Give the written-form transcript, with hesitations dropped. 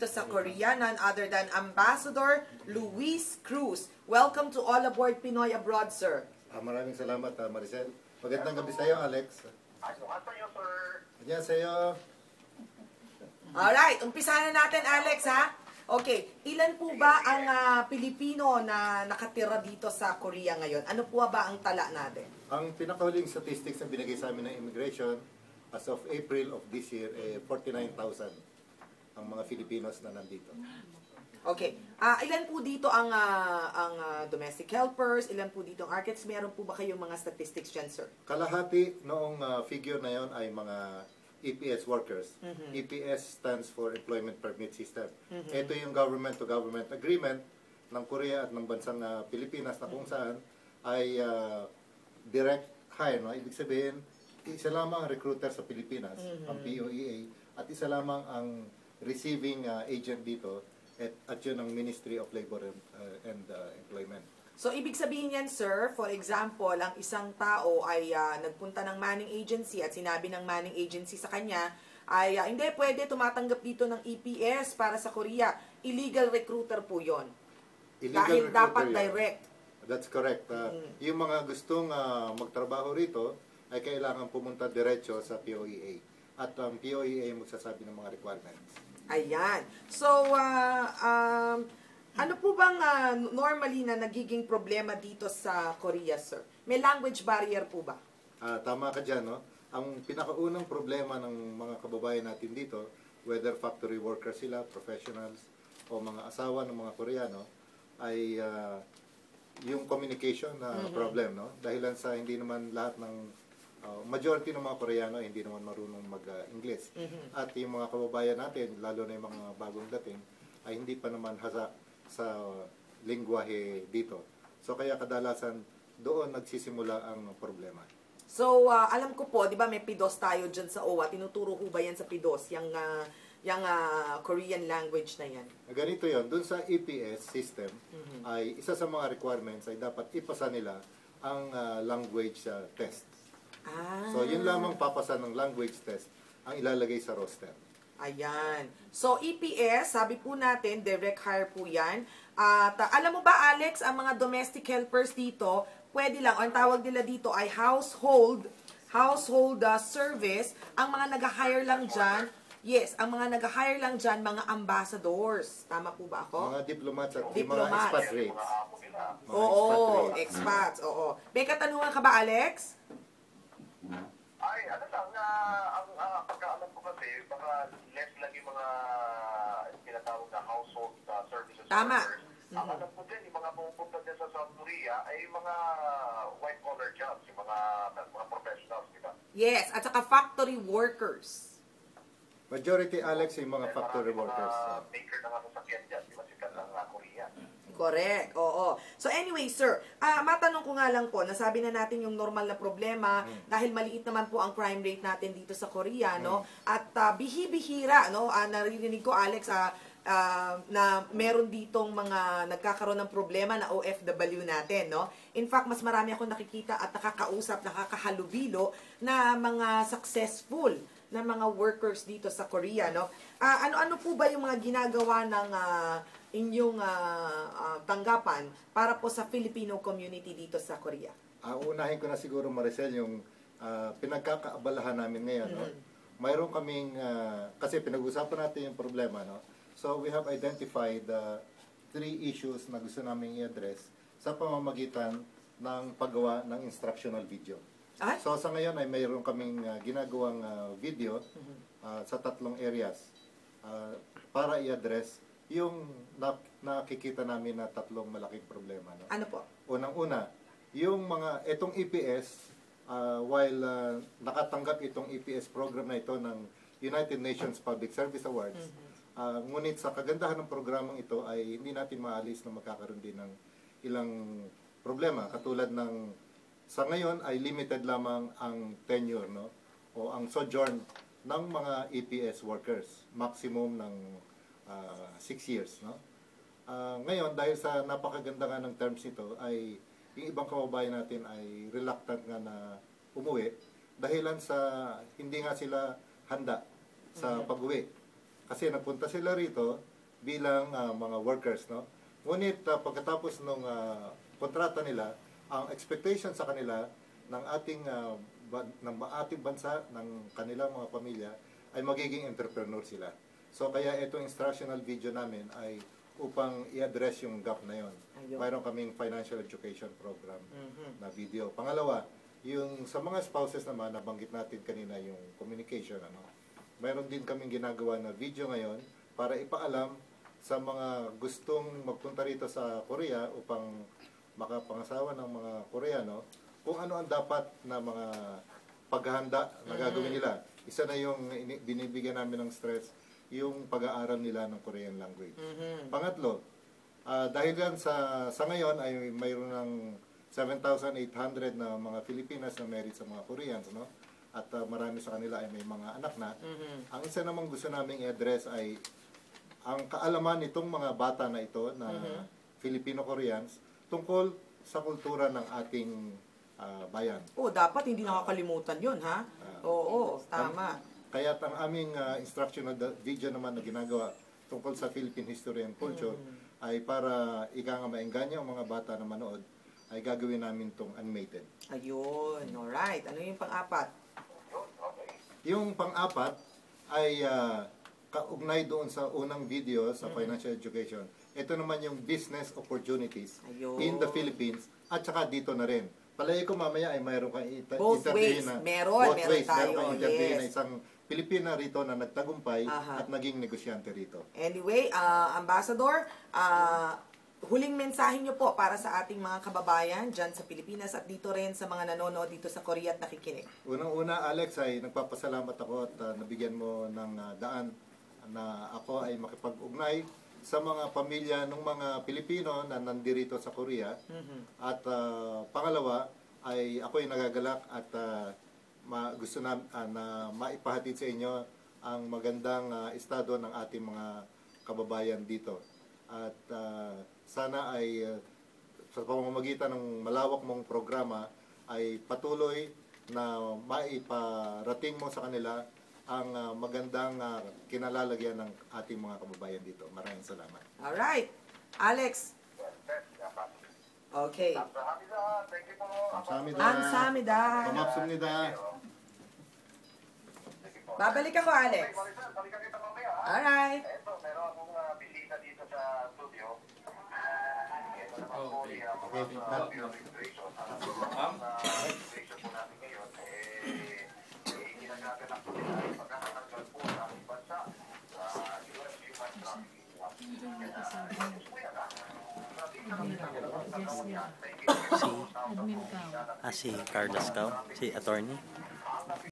dito sa Korea, none other than Ambassador Luis Cruz. Welcome to All Aboard Pinoy Abroad, sir. Maraming salamat, Maricel. Magandang gabi sa iyo, Alex. 안녕하세요. Alright, umpisahan na natin, Alex, ha? Okay, ilan po ba ang Pilipino na nakatira dito sa Korea ngayon? Ano po ba ang tala natin? Ang pinakahuling statistics na binigay sa amin ng immigration as of April of this year, 49,000 ang mga Filipinos na nandito. Okay, ilan po dito ang domestic helpers? Ilan po dito ang architects? Meron po ba kayong mga statistics dyan, sir? Kalahati noong figure na yon ay mga EPS workers. EPS stands for Employment Permit System. Ito yung government-to-government agreement ng Korea at ng bansang Pilipinas na kung saan ay direct hire. No? Ibig sabihin, isa lamang ang recruiter sa Pilipinas, ang POEA, at isa lamang ang receiving agent dito at yun ang Ministry of Labor and Employment. So, ibig sabihin yan, sir, for example, ang isang tao ay nagpunta ng manning agency at sinabi ng manning agency sa kanya ay hindi pwede tumatanggap dito ng EPS para sa Korea. Illegal recruiter po yun. Dahil dapat direct. That's correct. Yung mga gustong magtrabaho rito ay kailangan pumunta diretso sa POEA. At ang POEA magsasabi ng mga requirements. Ayan. So, ano po bang normally na nagiging problema dito sa Korea, sir? May language barrier po ba? Tama ka dyan, no? Ang pinakaunang problema ng mga kababayan natin dito, whether factory workers sila, professionals, o mga asawa ng mga Koreano, ay yung communication na problem, no? Dahilan sa hindi naman lahat ng majority ng mga Koreano hindi naman marunong mag-English. At yung mga kababayan natin, lalo na yung mga bagong dating, ay hindi pa naman hasa sa lingwahe dito. So kaya kadalasan doon nagsisimula ang problema. So alam ko po, 'di ba may PIDOS tayo diyan sa OWA. Tinuturo ko ba 'yan sa PIDOS, yung Korean language na 'yan? Ganito 'yon, doon sa EPS system ay isa sa mga requirements ay dapat ipasa nila ang language test. So yun lamang papasa ng language test ang ilalagay sa roster. Ayan. So, EPS, sabi po natin, direct hire po yan. At alam mo ba, Alex, ang mga domestic helpers dito, pwede lang, ang tawag nila dito ay household service. Ang mga nag-hire lang dyan, yes, ang mga nag-hire lang dyan, mga ambassadors. Tama po ba ako? Mga diplomats at Diplomats. mga expatriates. Oo, expats, oo. May katanungan ka ba, Alex? Ay, ano lang, ang pagkaalam ko kasi, baka less lang yung mga pinatawag na household services Tama. workers. Ang alam ko din, yung mga pupunta din sa South Korea ay mga white-collar jobs, yung mga professionals, di ba? Yes, at saka factory workers. Majority, Alex, yung mga factory workers. Maker ng sasakyan dyan, di ba? Sikat ng Korea. Correct, oo. So anyway, sir, matanong ko nga lang po, nasabi na natin yung normal na problema dahil maliit naman po ang crime rate natin dito sa Korea, no? At bihi-bihira, no? Naririnig ko, Alex, na meron ditong mga nagkakaroon ng problema na OFW natin, no? In fact, mas marami akong nakikita at nakakausap, nakakahalubilo na mga successful na mga workers dito sa Korea, no? Ano-ano po ba yung mga ginagawa ng inyong tanggapan para po sa Filipino community dito sa Korea? Unahin ko na siguro, Maricel, yung pinagkakaabalahan namin ngayon. No? Mayroon kaming, kasi pinag-usapan natin yung problema. No? So we have identified 3 issues na gusto namin i-address sa pamamagitan ng paggawa ng instructional video. So sa ngayon ay mayroon kaming ginagawang video sa 3 areas para i-address yung nakikita namin na 3 malaking problema. No? Ano po? Unang-una, yung itong EPS, while nakatanggap itong EPS program na ito ng United Nations Public Service Awards, ngunit sa kagandahan ng programang ito ay hindi natin maalis na magkakaroon din ng ilang problema. Katulad ng, sa ngayon ay limited lamang ang tenure, no? O ang sojourn ng mga EPS workers. Maximum ng 6 years, no? Ngayon, dahil sa napakaganda nga ng terms nito, ay yung ibang kababayan natin ay reluctant nga na umuwi dahilan sa hindi nga sila handa sa pag-uwi. Kasi nagpunta sila rito bilang mga workers, no? Ngunit pagkatapos ng kontrata nila, ang expectation sa kanila ng ating ating bansa, ng kanilang mga pamilya, ay magiging entrepreneur sila. So kaya itong instructional video namin ay upang i-address yung gap na yon. Mayroon kaming financial education program na video. Pangalawa, yung sa mga spouses naman, nabanggit natin kanina yung communication, ano. Mayroon din kaming ginagawa na video ngayon para ipaalam sa mga gustong magpunta rito sa Korea upang makapangasawa ng mga Koreano kung ano ang dapat na mga paghahanda na gagawin nila. Isa na yung binibigyan namin ng stress, yung pag-aaral nila ng Korean language. Pangatlo, dahil yan sa ngayon ay mayroon ng 7,800 na mga Filipinas na married sa mga Koreans, no? At marami sa kanila ay may mga anak na. Ang isa namang gusto naming i-address ay ang kaalaman nitong mga bata na ito na Filipino-Koreans tungkol sa kultura ng ating bayan. Dapat hindi nakakalimutan yun, ha? Oo, tama. Kaya ang aming instructional video naman na ginagawa tungkol sa Philippine history and culture ay para ika nga maengganyo ang mga bata na manood, ay gagawin namin itong animated. Ayun, alright. Ano yung pang-apat? Yung pang-apat ay kaugnay doon sa unang video sa financial education. Ito naman yung business opportunities in the Philippines at saka dito na rin. Palagi ko mamaya ay mayroon kang interview na meron tayo. Mayroon kang interview na isang Pilipina rito na nagtagumpay at naging negosyante rito. Anyway, Ambassador, huling mensahe nyo po para sa ating mga kababayan dyan sa Pilipinas at dito rin sa mga nanonood dito sa Korea at nakikinig. Unang-una, Alex, ay nagpapasalamat ako at nabigyan mo ng daan na ako ay makipag-ugnay sa mga pamilya ng mga Pilipino na nandirito sa Korea. At pangalawa, ay ako ay nagagalak at gusto na maipahatid sa inyo ang magandang estado ng ating mga kababayan dito. At sana ay sa pamamagitan ng malawak mong programa ay patuloy na maiparating mo sa kanila ang magandang kinalalagyan ng ating mga kababayan dito. Maraming salamat. Alright. Alex. Okay. Kamsahamnida. Kamapsumnida. Babalik ako, Alex. Alright. Ito, meron akong bisita dito sa studio. Ito naman po yung registration. Ang registration po natin ngayon, ginagagalak po nila ay pagkakatanggal po sa ating bansa sa US Human Trafficking. Si Carlos Cao, si attorney.